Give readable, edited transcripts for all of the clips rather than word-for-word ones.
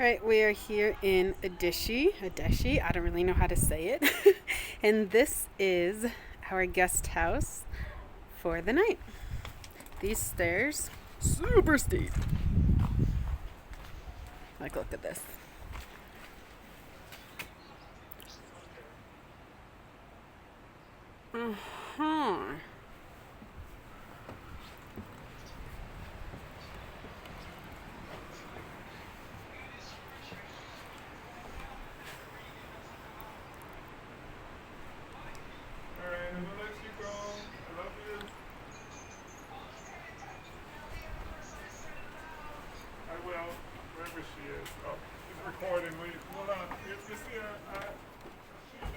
Right, we are here in Adishi. I don't really know how to say it. And this is our guest house for the night. These stairs, super steep. Like, look at this. Uh-huh. Alright, I'm gonna let you go. I love you. I will, wherever she is. Oh, she's recording. Wait, hold on. You see her? She does.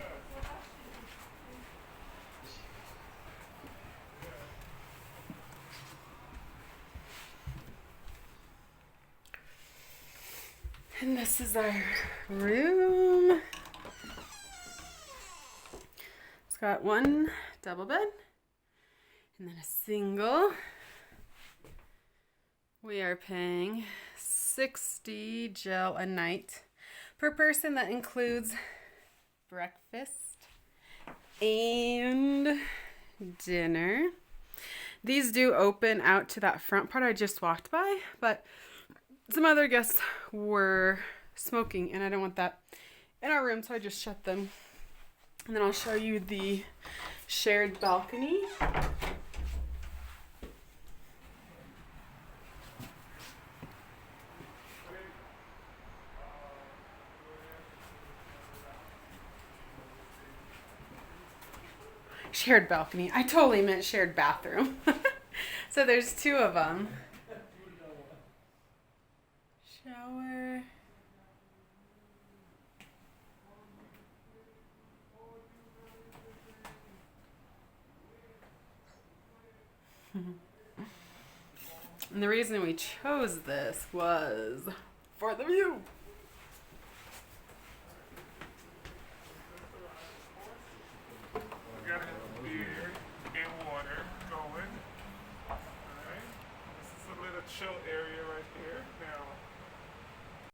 And this is our room. It's got one double bed and then a single. We are paying $60 gel a night per person. That includes breakfast and dinner. These do open out to that front part I just walked by, but some other guests were smoking and I don't want that in our room, so I just shut them. And then I'll show you the shared balcony. Shared balcony. I totally meant shared bathroom. So there's two of them. Shower. And the reason we chose this was for the view. We got a beer and water going. Alright. This is a little chill area right